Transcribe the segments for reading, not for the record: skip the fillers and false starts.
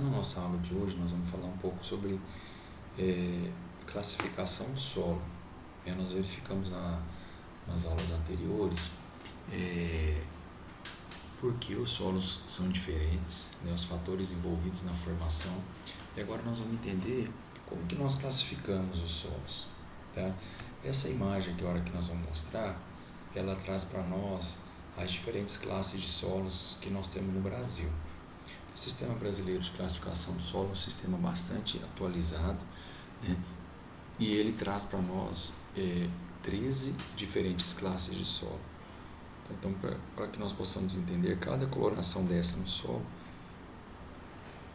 na nossa aula de hoje nós vamos falar um pouco sobre classificação do solo. Nós verificamos nas aulas anteriores por que os solos são diferentes, os fatores envolvidos na formação, e agora nós vamos entender como que nós classificamos os solos. Tá? Essa imagem aqui, a hora que nós vamos mostrar, ela traz para nós as diferentes classes de solos que nós temos no Brasil. O Sistema Brasileiro de Classificação do Solo é um sistema bastante atualizado, e ele traz para nós 13 diferentes classes de solo. Então, para que nós possamos entender, cada coloração dessa no solo,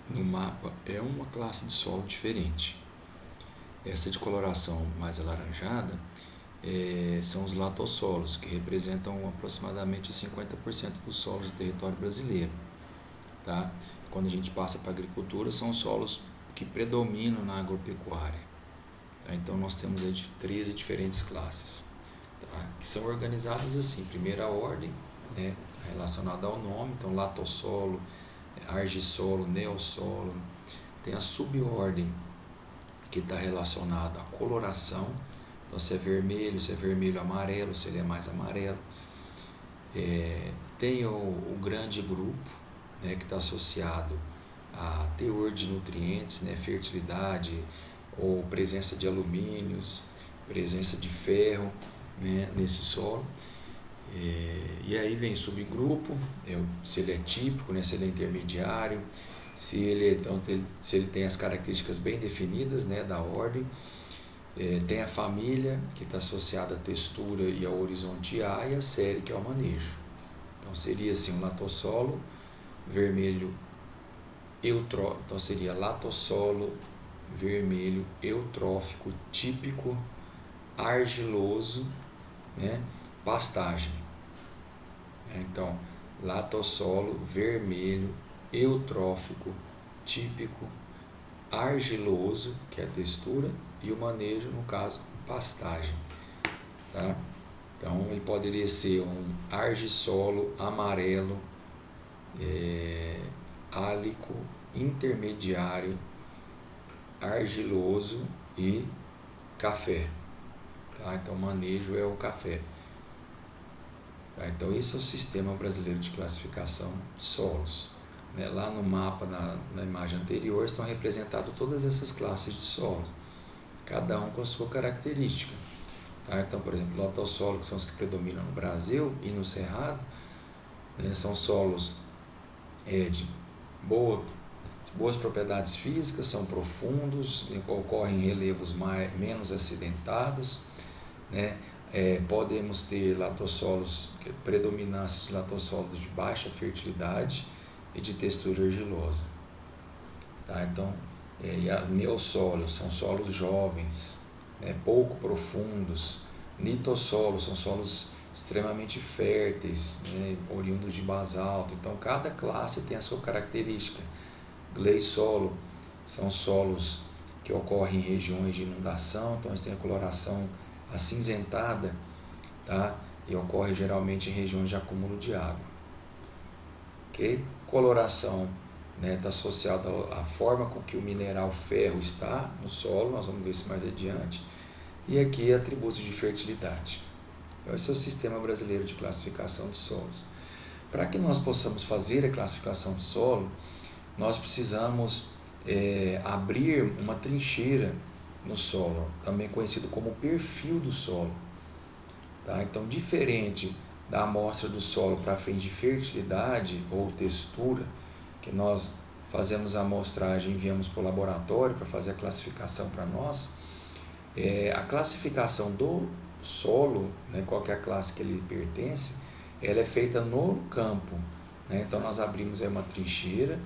no mapa, é uma classe de solo diferente. Essa de coloração mais alaranjada são os latossolos, que representam aproximadamente 50% dos solos do território brasileiro. Tá? Quando a gente passa para a agricultura, são os solos que predominam na agropecuária. Tá? Então, nós temos aí 13 diferentes classes, tá? Que são organizadas assim: primeira ordem, relacionada ao nome, então latossolo, argissolo, neossolo. Tem a subordem, que está relacionada à coloração, então se é vermelho, amarelo, se ele é mais amarelo. Tem o grande grupo, que está associado a teor de nutrientes, fertilidade, ou presença de alumínios, presença de ferro, nesse solo. E aí vem subgrupo, se ele é típico, se ele é intermediário, se ele tem as características bem definidas, da ordem. Tem a família, que está associada à textura e ao horizonte A, e a série, que é o manejo. Então seria assim: um latossolo vermelho eutrófico, então seria latossolo vermelho eutrófico típico, argiloso, pastagem. Então, latossolo vermelho eutrófico típico, argiloso, que é a textura, e o manejo, no caso, pastagem. Tá? Então, ele poderia ser um argissolo amarelo, álico, intermediário, argiloso e café. Tá? Então, o manejo é o café. Tá? Então, esse é o Sistema Brasileiro de Classificação de Solos. Lá no mapa, na imagem anterior, estão representadas todas essas classes de solos, cada um com a sua característica. Tá? Então, por exemplo, latossolo, que são os que predominam no Brasil e no Cerrado, são solos de boas propriedades físicas, são profundos, ocorrem em relevos menos acidentados, podemos ter latossolos, predominância de latossolos de baixa fertilidade e de textura argilosa. Tá? Então, neossolos são solos jovens, pouco profundos. Litossolos são solos extremamente férteis, oriundos de basalto. Então, cada classe tem a sua característica. Gleissolo são solos que ocorrem em regiões de inundação, então eles têm a coloração acinzentada, tá? E ocorre geralmente em regiões de acúmulo de água. Okay? Coloração está associada à forma com que o mineral ferro está no solo, nós vamos ver isso mais adiante, e aqui atributos de fertilidade. Então, esse é o Sistema Brasileiro de Classificação de Solos. Para que nós possamos fazer a classificação do solo, nós precisamos abrir uma trincheira no solo, também conhecido como perfil do solo. Tá? Então, diferente da amostra do solo para fins de fertilidade ou textura, que nós fazemos a amostragem e enviamos para o laboratório para fazer a classificação para nós, a classificação do solo, qual que é a classe que ele pertence, ela é feita no campo. Então, nós abrimos aí uma trincheira,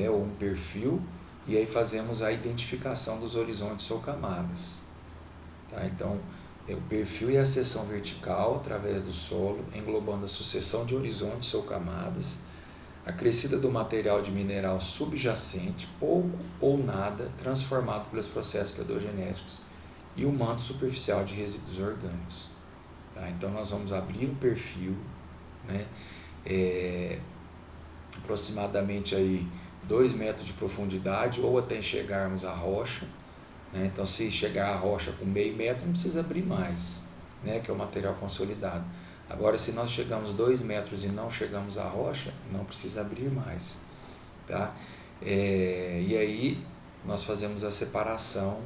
ou um perfil, e aí fazemos a identificação dos horizontes ou camadas. Tá? Então, o perfil é a seção vertical através do solo, englobando a sucessão de horizontes ou camadas, a crescida do material de mineral subjacente, pouco ou nada, transformado pelos processos pedogenéticos, e o manto superficial de resíduos orgânicos. Tá? Então, nós vamos abrir um perfil, aproximadamente aí 2 metros de profundidade ou até chegarmos à rocha, né? Então, se chegar à rocha com meio metro, não precisa abrir mais, né? Que é o material consolidado. Agora, se nós chegamos 2 metros e não chegamos à rocha, não precisa abrir mais, tá? E aí nós fazemos a separação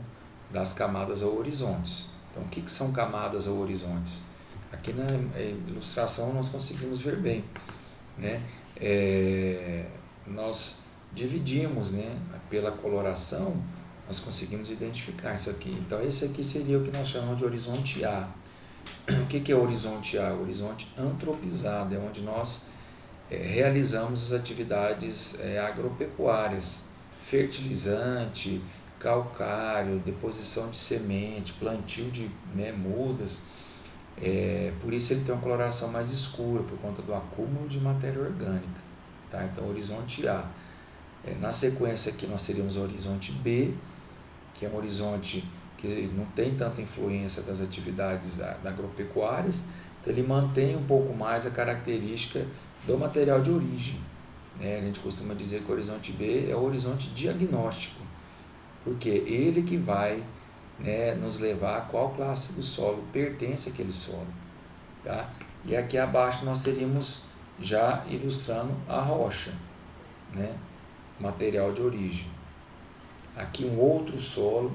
das camadas ou horizontes. Então, o que são camadas ou horizontes? Aqui na ilustração nós conseguimos ver bem, né? Nós dividimos, né? Pela coloração, nós conseguimos identificar isso aqui. Então, esse aqui seria o que nós chamamos de horizonte A. O que é o horizonte A? O horizonte antropizado, é onde nós realizamos as atividades agropecuárias, fertilizante, calcário, deposição de semente, plantio de mudas. Por isso ele tem uma coloração mais escura, por conta do acúmulo de matéria orgânica. Tá? Então, horizonte A. Na sequência aqui nós teríamos o horizonte B, que é um horizonte que não tem tanta influência das atividades agropecuárias, então ele mantém um pouco mais a característica do material de origem. A gente costuma dizer que o horizonte B é o horizonte diagnóstico, porque ele que vai nos levar a qual classe do solo pertence àquele solo. Tá? E aqui abaixo nós teríamos já ilustrando a rocha, material de origem. Aqui um outro solo,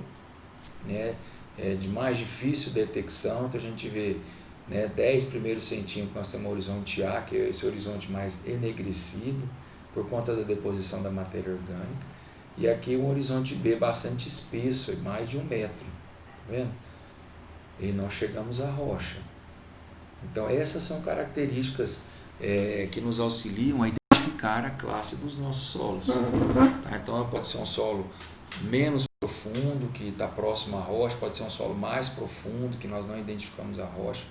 de mais difícil detecção, então a gente vê 10 primeiros centímetros nós temos o horizonte A, que é esse horizonte mais enegrecido, por conta da deposição da matéria orgânica, e aqui um horizonte B bastante espesso, mais de 1 metro, tá vendo? E não chegamos à rocha. Então essas são características que nos auxiliam a identificar a classe dos nossos solos. Tá? Então pode ser um solo menos profundo, que está próximo à rocha, pode ser um solo mais profundo, que nós não identificamos a rocha.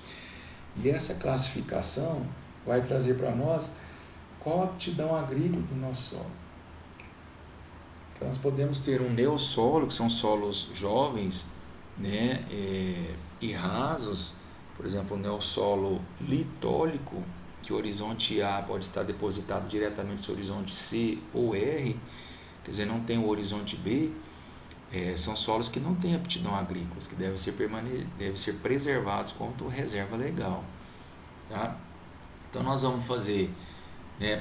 E essa classificação vai trazer para nós qual a aptidão agrícola do nosso solo. Então nós podemos ter um neossolo, que são solos jovens, e rasos, por exemplo, o neossolo litólico, que o horizonte A pode estar depositado diretamente no horizonte C ou R, quer dizer, não tem o horizonte B. São solos que não têm aptidão agrícola, que devem ser preservados como reserva legal. Tá? Então nós vamos fazer,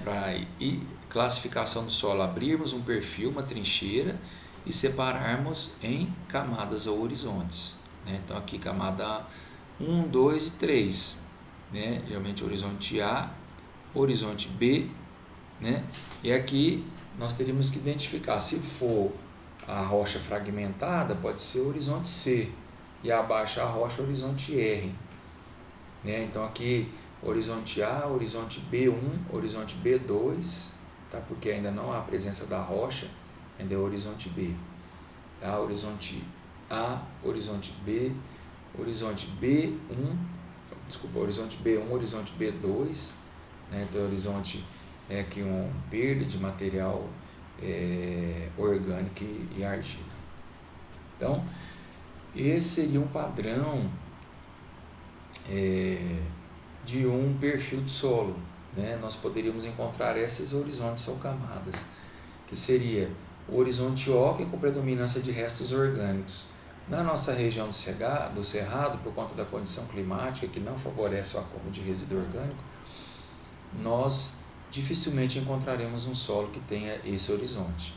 para classificação do solo, abrirmos um perfil, uma trincheira, e separarmos em camadas ou horizontes. Então aqui camada 1, 2 e 3. Geralmente horizonte A, horizonte B. E aqui nós teríamos que identificar, se for a rocha fragmentada, pode ser o horizonte C, e abaixo a rocha, horizonte R. Então aqui horizonte A, horizonte B1, horizonte B2, tá? Porque ainda não há a presença da rocha, ainda é o horizonte B. Tá? Horizonte A, horizonte B, horizonte B1, desculpa, horizonte B1, horizonte B2, então horizonte aqui uma perda de material orgânico e argila. Então, esse seria um padrão de um perfil de solo. Nós poderíamos encontrar esses horizontes ou camadas, que seria o horizonte O, que é com predominância de restos orgânicos. Na nossa região do Cerrado, por conta da condição climática que não favorece o acúmulo de resíduo orgânico, nós dificilmente encontraremos um solo que tenha esse horizonte.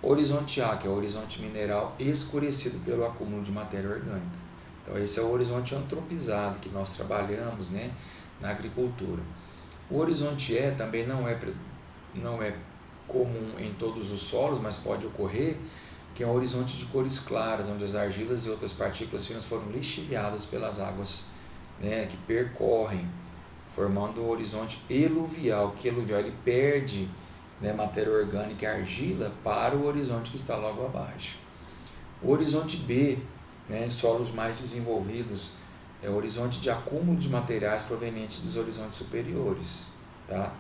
Horizonte A, que é o horizonte mineral escurecido pelo acúmulo de matéria orgânica. Então esse é o horizonte antropizado que nós trabalhamos na agricultura. O horizonte E também não é comum em todos os solos, mas pode ocorrer, que é um horizonte de cores claras, onde as argilas e outras partículas finas foram lixiviadas pelas águas que percorrem, formando um horizonte eluvial, que eluvial ele perde matéria orgânica e argila para o horizonte que está logo abaixo. O horizonte B, solos mais desenvolvidos, é o horizonte de acúmulo de materiais provenientes dos horizontes superiores. Tá?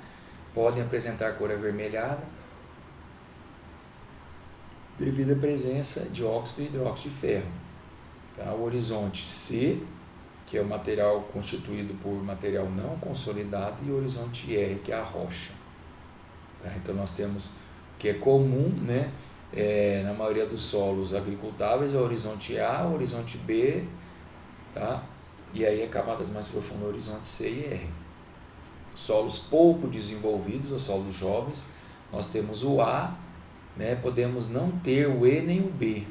Podem apresentar cor avermelhada devido à presença de óxido e hidróxido de ferro. Tá? O horizonte C, que é o material constituído por material não consolidado, e o horizonte R, que é a rocha. Tá? Então nós temos que é comum, né? Na maioria dos solos agricultáveis, é o horizonte A, o horizonte B, tá? E aí camadas mais profundas, horizonte C e R. Solos pouco desenvolvidos, ou solos jovens, nós temos o A, né? Podemos não ter o E nem o B.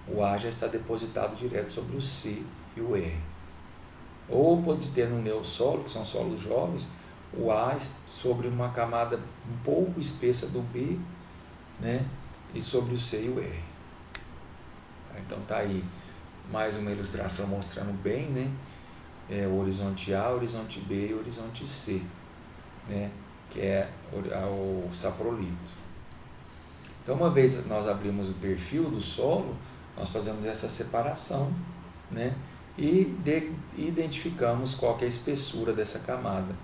O A já está depositado direto sobre o C e o R. Ou pode ter no neossolo, que são solos jovens, o A sobre uma camada um pouco espessa do B, né? E sobre o C e o R. Então tá aí mais uma ilustração mostrando bem, né? O horizonte A, o horizonte B e o horizonte C, né? Que é o saprolito. Então, uma vez nós abrimos o perfil do solo, nós fazemos essa separação, né? E identificamos qual que é a espessura dessa camada.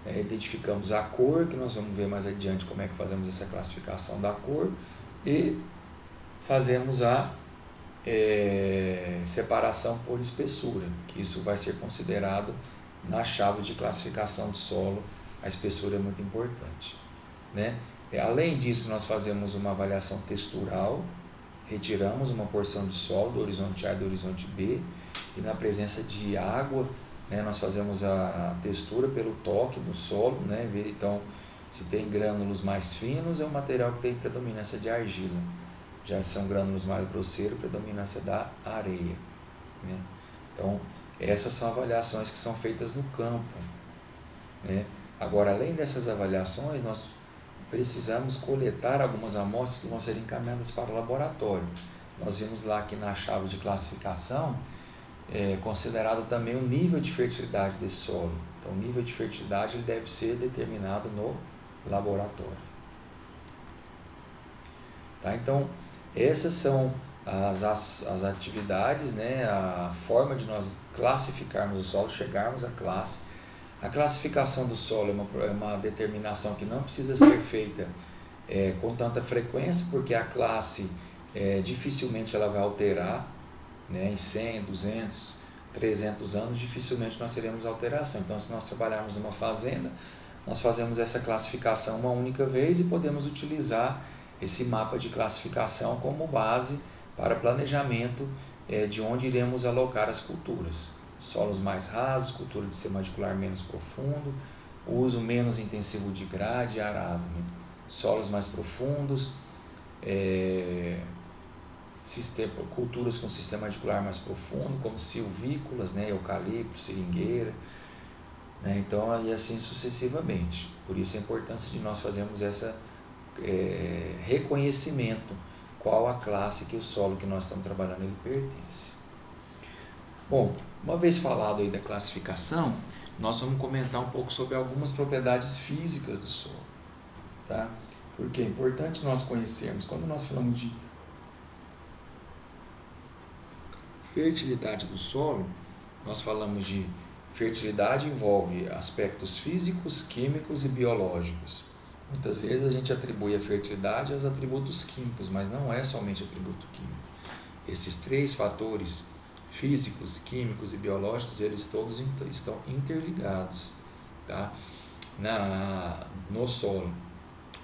Identificamos a cor, que nós vamos ver mais adiante como é que fazemos essa classificação da cor, e fazemos a separação por espessura, que isso vai ser considerado na chave de classificação do solo. A espessura é muito importante, né? Além disso, nós fazemos uma avaliação textural, retiramos uma porção de solo do horizonte A e do horizonte B, e na presença de água, né, nós fazemos a textura pelo toque do solo, né? Então, se tem grânulos mais finos, é um material que tem predominância de argila. Já se são grânulos mais grosseiros, predominância da areia, né? Então, essas são avaliações que são feitas no campo, né? Agora, além dessas avaliações, nós precisamos coletar algumas amostras que vão ser encaminhadas para o laboratório. Nós vimos lá que na chave de classificação é considerado também o nível de fertilidade desse solo. Então, o nível de fertilidade ele deve ser determinado no laboratório. Tá? Então, essas são as atividades, né? A forma de nós classificarmos o solo, chegarmos à classe. A classificação do solo é uma determinação que não precisa ser feita com tanta frequência, porque a classe dificilmente ela vai alterar, né? Em 100, 200, 300 anos, dificilmente nós teremos alteração. Então, se nós trabalharmos numa fazenda, nós fazemos essa classificação uma única vez e podemos utilizar esse mapa de classificação como base para planejamento de onde iremos alocar as culturas. Solos mais rasos, cultura de sistema radicular menos profundo, uso menos intensivo de grade e arado, né? Solos mais profundos, culturas com sistema radicular mais profundo, como silvícolas, né? Eucalipto, seringueira, né? Então, e assim sucessivamente. Por isso a importância de nós fazermos esse reconhecimento, qual a classe que o solo que nós estamos trabalhando ele pertence. Bom, uma vez falado aí da classificação, nós vamos comentar um pouco sobre algumas propriedades físicas do solo, tá? Porque é importante nós conhecermos, quando nós falamos de fertilidade do solo, nós falamos de fertilidade envolve aspectos físicos, químicos e biológicos. Muitas vezes a gente atribui a fertilidade aos atributos químicos, mas não é somente atributo químico. Esses três fatores, físicos, químicos e biológicos, eles todos estão interligados, tá? No solo.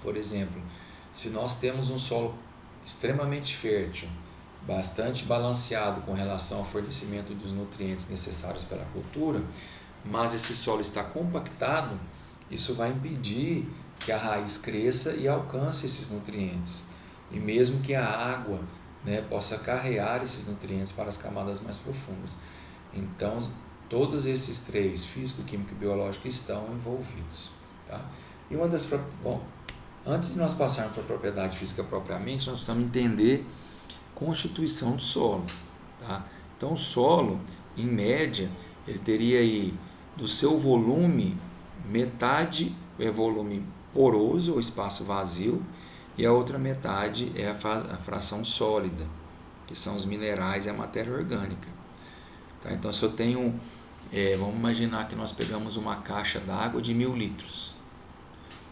Por exemplo, se nós temos um solo extremamente fértil, bastante balanceado com relação ao fornecimento dos nutrientes necessários pela cultura, mas esse solo está compactado, isso vai impedir que a raiz cresça e alcance esses nutrientes, e mesmo que a água, né, possa carregar esses nutrientes para as camadas mais profundas. Então, todos esses três, físico, químico e biológico, estão envolvidos, tá? E antes de nós passarmos para a propriedade física propriamente, nós precisamos entender constituição do solo, tá? Então, o solo, em média, ele teria aí do seu volume, metade é volume poroso ou espaço vazio, e a outra metade é a fração sólida, que são os minerais e a matéria orgânica, tá? Então, se eu tenho, vamos imaginar que nós pegamos uma caixa d'água de 1000 litros,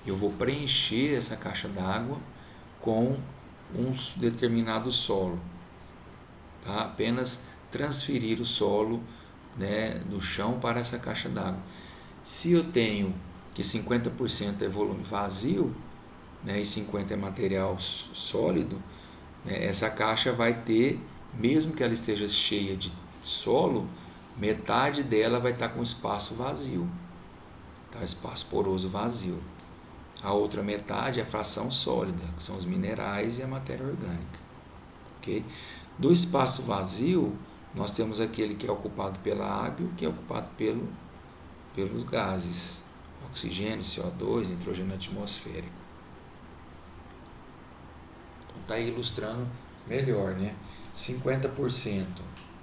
eu vou preencher essa caixa d'água com um determinado solo, tá? Apenas transferir o solo, né, do chão para essa caixa d'água. Se eu tenho que 50% é volume vazio, né, e 50 é material sólido, né, essa caixa vai ter, mesmo que ela esteja cheia de solo, metade dela vai estar com espaço vazio, tá? Espaço poroso vazio. A outra metade é a fração sólida, que são os minerais e a matéria orgânica. Okay? Do espaço vazio, nós temos aquele que é ocupado pela água e o que é ocupado pelos gases, oxigênio, CO2, nitrogênio atmosférico. Então está aí ilustrando melhor, né? 50%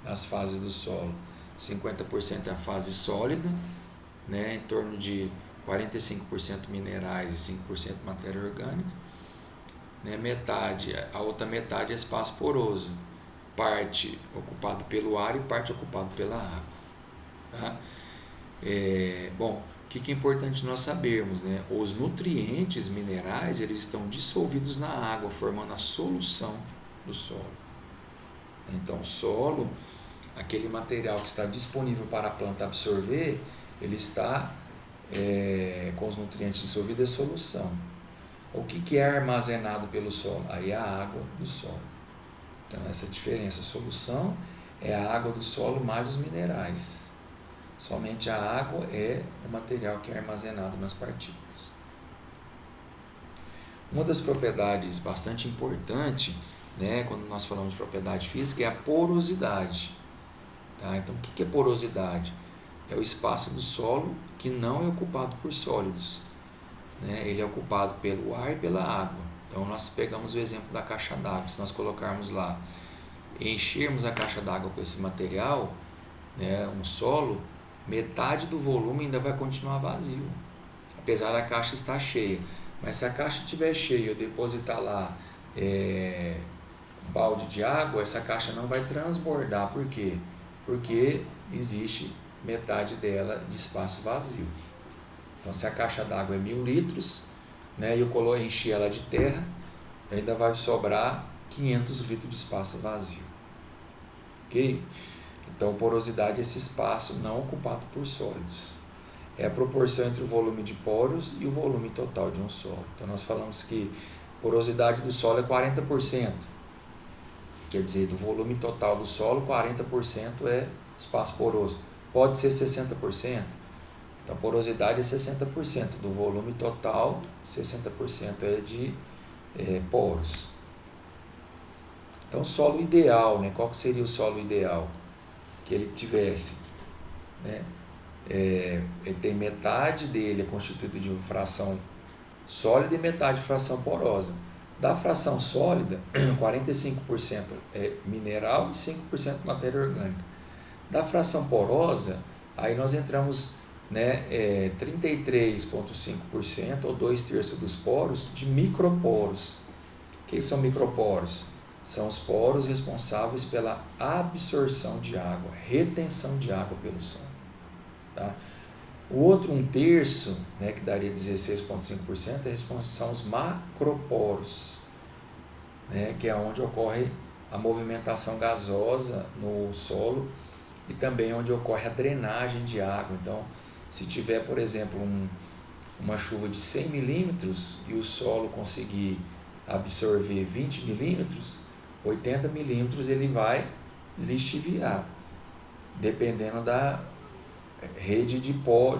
as fases do solo, 50% é a fase sólida, né? Em torno de 45% minerais e 5% matéria orgânica, né? A outra metade é espaço poroso, parte ocupado pelo ar e parte ocupado pela água, tá? Bom, o que é importante nós sabermos, né? Os nutrientes minerais, eles estão dissolvidos na água, formando a solução do solo. Então, o solo, aquele material que está disponível para a planta absorver, ele está com os nutrientes dissolvidos, é solução. O que é armazenado pelo solo? Aí é a água do solo. Então, essa é a diferença. A solução é a água do solo mais os minerais. Somente a água é o material que é armazenado nas partículas. Uma das propriedades bastante importante, né, quando nós falamos de propriedade física, é a porosidade. Tá? Então, o que é porosidade? É o espaço do solo que não é ocupado por sólidos, né? Ele é ocupado pelo ar e pela água. Então, nós pegamos o exemplo da caixa d'água. Se nós colocarmos lá, enchermos a caixa d'água com esse material, né, um solo, metade do volume ainda vai continuar vazio, apesar da caixa estar cheia. Mas se a caixa estiver cheia e eu depositar lá balde de água, essa caixa não vai transbordar. Por quê? Porque existe metade dela de espaço vazio. Então, se a caixa d'água é 1.000 litros, né, e eu enchi ela de terra, ainda vai sobrar 500 litros de espaço vazio. Ok? Então, porosidade é esse espaço não ocupado por sólidos. É a proporção entre o volume de poros e o volume total de um solo. Então, nós falamos que porosidade do solo é 40%. Quer dizer, do volume total do solo, 40% é espaço poroso. Pode ser 60%. Então, a porosidade é 60%. Do volume total, 60% é de poros. Então, solo ideal, né? Qual que seria o solo ideal? Que ele tivesse, né? Ele tem metade dele é constituído de fração sólida e metade de fração porosa. Da fração sólida, 45% é mineral e 5% matéria orgânica. Da fração porosa, aí nós entramos, né, 33,5% ou 2/3 dos poros de microporos. O que são microporos? São os poros responsáveis pela absorção de água, retenção de água pelo solo. Tá? O outro 1/3, né, que daria 16,5%, são os macroporos, né, que é onde ocorre a movimentação gasosa no solo e também onde ocorre a drenagem de água. Então, se tiver, por exemplo, uma chuva de 100 milímetros e o solo conseguir absorver 20 milímetros, 80 milímetros ele vai lixiviar, dependendo da rede de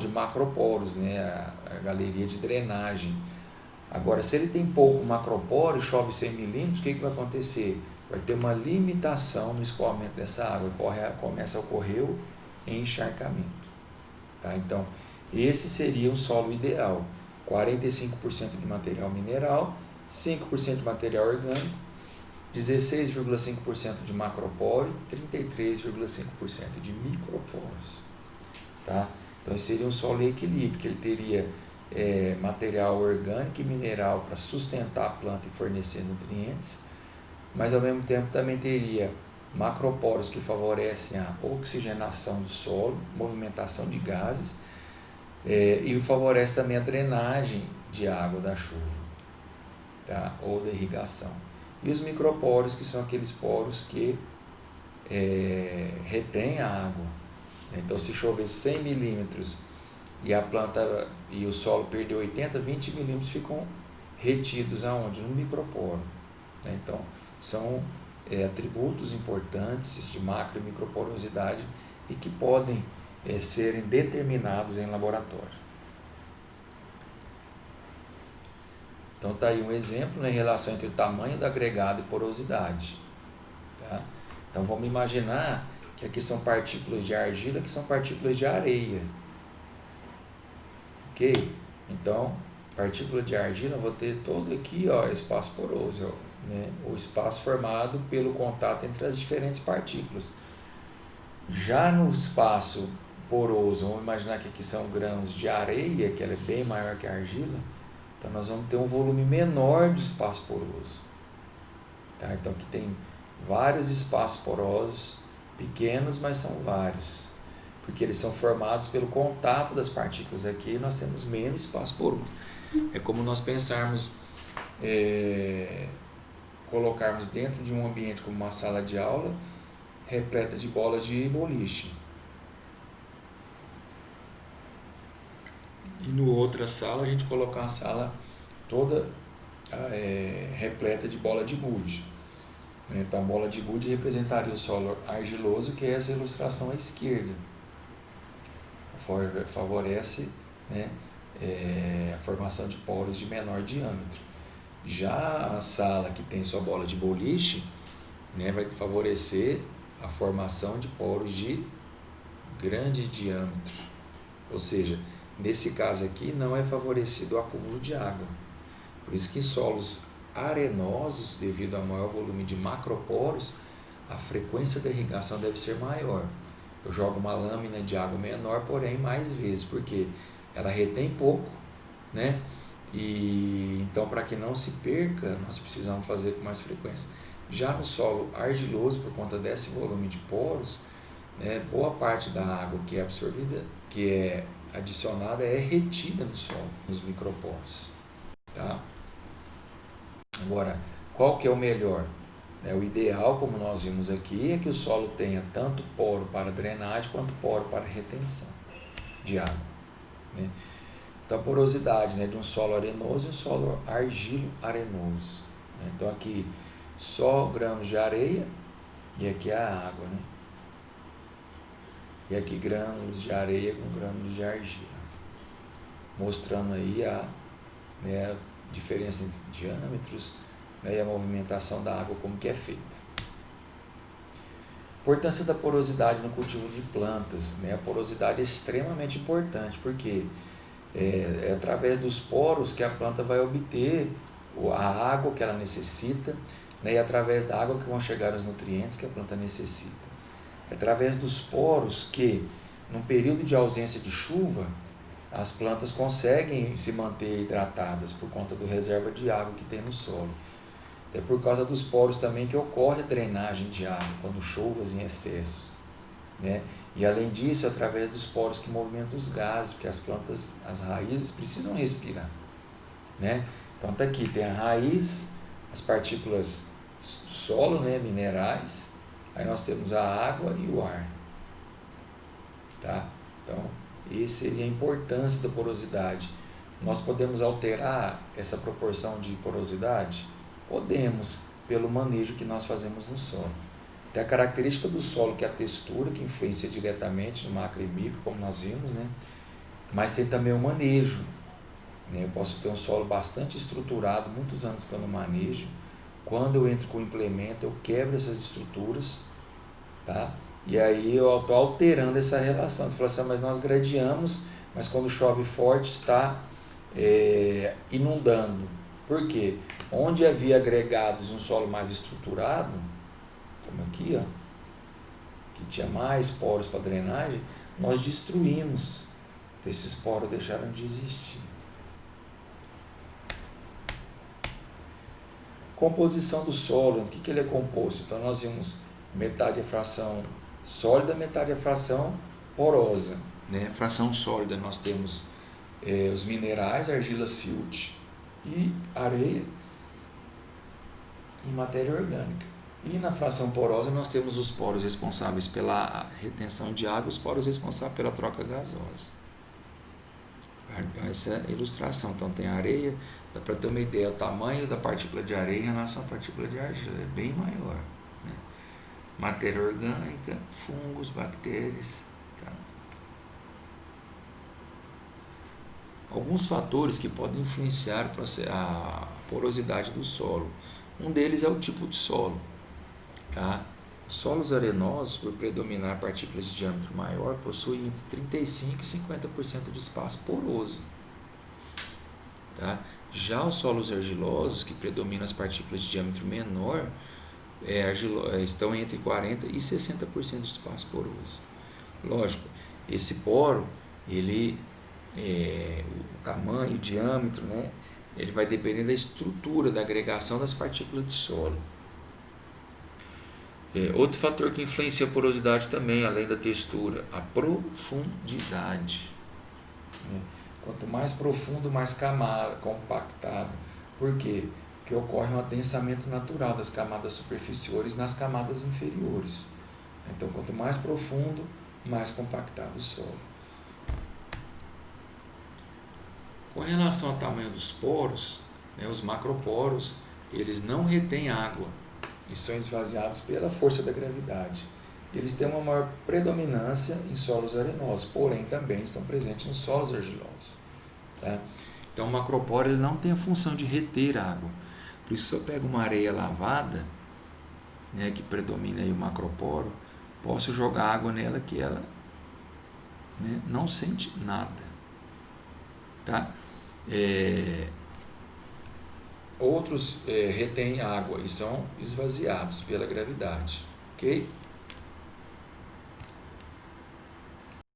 macroporos, né, a galeria de drenagem. Agora, se ele tem pouco macroporo e chove 100 milímetros, o que vai acontecer? Vai ter uma limitação no escoamento dessa água, começa a ocorrer o encharcamento. Tá? Então, esse seria um solo ideal: 45% de material mineral, 5% de material orgânico, 16,5% de macroporo e 33,5% de microporos. Tá? Então, esse seria um solo em equilíbrio, que ele teria material orgânico e mineral para sustentar a planta e fornecer nutrientes, mas ao mesmo tempo também teria macroporos que favorecem a oxigenação do solo, movimentação de gases, e favorece também a drenagem de água da chuva, tá? Ou da irrigação. E os microporos, que são aqueles poros que retêm a água. Então, se chover 100 milímetros e a planta e o solo perder 80, 20 milímetros ficam retidos aonde? No microporo. Né? Então, são atributos importantes de macro e microporosidade e que podem serem determinados em laboratório. Então está aí um exemplo, né, em relação entre o tamanho do agregado e porosidade. Tá? Então vamos imaginar que aqui são partículas de argila, que são partículas de areia. Ok? Então, partícula de argila, eu vou ter todo aqui, ó, espaço poroso, né? O espaço formado pelo contato entre as diferentes partículas. Já no espaço poroso, vamos imaginar que aqui são grãos de areia, que ela é bem maior que a argila, então nós vamos ter um volume menor de espaço poroso. Tá? Então aqui tem vários espaços porosos, pequenos, mas são vários, porque eles são formados pelo contato das partículas. Aqui nós temos menos espaço poroso. É como nós pensarmos, colocarmos dentro de um ambiente como uma sala de aula, repleta de bolas de boliche. E no outra sala a gente colocar uma sala toda repleta de bola de gude. Então a bola de gude representaria o solo argiloso, que é essa ilustração à esquerda. Favorece, né, a formação de poros de menor diâmetro. Já a sala que tem sua bola de boliche, né, vai favorecer a formação de poros de grande diâmetro. Ou seja, nesse caso aqui não é favorecido o acúmulo de água. Por isso que em solos arenosos, devido ao maior volume de macroporos, a frequência da irrigação deve ser maior. Eu jogo uma lâmina de água menor, porém mais vezes, porque ela retém pouco, né? E então, para que não se perca, nós precisamos fazer com mais frequência. Já no solo argiloso, por conta desse volume de poros, né, boa parte da água que é absorvida, que é adicionada, é retida no solo, nos microporos. Tá? Agora, qual que é o melhor? O ideal, como nós vimos aqui, é que o solo tenha tanto poro para drenagem quanto poro para retenção de água. Né? Então, a porosidade, né, de um solo arenoso e um solo argilo-arenoso. Né? Então, aqui só grãos de areia e aqui a água. Né? E aqui grânulos de areia com grânulos de argila. Mostrando aí a diferença entre diâmetros, né, e a movimentação da água, como que é feita. Importância da porosidade no cultivo de plantas. Né? A porosidade é extremamente importante, porque é através dos poros que a planta vai obter a água que ela necessita, né, e através da água que vão chegar os nutrientes que a planta necessita. É através dos poros que, num período de ausência de chuva, as plantas conseguem se manter hidratadas por conta do reserva de água que tem no solo. É por causa dos poros também que ocorre a drenagem de água, quando chuvas em excesso. Né? E além disso, através dos poros que movimentam os gases, porque as plantas, as raízes precisam respirar. Né? Então está aqui, tem a raiz, as partículas do solo, né, minerais, aí nós temos a água e o ar. Tá? Então, essa seria a importância da porosidade. Nós podemos alterar essa proporção de porosidade? Podemos, pelo manejo que nós fazemos no solo. Tem a característica do solo, que é a textura, que influencia diretamente no macro e micro, como nós vimos, né? Mas tem também o manejo. Né? Eu posso ter um solo bastante estruturado, muitos anos que eu não manejo. Quando eu entro com o implemento, eu quebro essas estruturas, tá? E aí eu estou alterando essa relação. Tu fala assim, mas nós gradiamos, mas quando chove forte está inundando. Por quê? Onde havia agregados um solo mais estruturado, como aqui, ó, que tinha mais poros para drenagem, nós destruímos. Então, esses poros deixaram de existir. Composição do solo, do que ele é composto? Então nós vimos metade é fração sólida, metade é fração porosa. Né? Fração sólida nós temos os minerais, argila, silt e areia e matéria orgânica. E na fração porosa nós temos os poros responsáveis pela retenção de água, os poros responsáveis pela troca gasosa. essa ilustração. Então tem areia, dá para ter uma ideia, o tamanho da partícula de areia em relação à partícula de argila é bem maior, né? Matéria orgânica, fungos, bactérias, tá? Alguns fatores que podem influenciar a porosidade do solo. Um deles é o tipo de solo, tá? Os solos arenosos, por predominar partículas de diâmetro maior, possuem entre 35% e 50% de espaço poroso, tá? Já os solos argilosos, que predominam as partículas de diâmetro menor, estão entre 40% e 60% de espaço poroso. Lógico, esse poro, o tamanho, o diâmetro, né, ele vai depender da estrutura, da agregação das partículas de solo. Outro fator que influencia a porosidade também, além da textura, a profundidade, né? Quanto mais profundo, mais camada, compactado. Por quê? Porque ocorre um adensamento natural das camadas superficiais nas camadas inferiores. Então, quanto mais profundo, mais compactado o solo. Com relação ao tamanho dos poros, né, os macroporos, eles não retêm água e são esvaziados pela força da gravidade. Eles têm uma maior predominância em solos arenosos, porém também estão presentes nos solos argilosos, tá? Então o macroporo ele não tem a função de reter água. Por isso, se eu pego uma areia lavada, né, que predomina aí o macroporo, posso jogar água nela que ela, né, não sente nada, tá? Outros retêm água e são esvaziados pela gravidade, ok?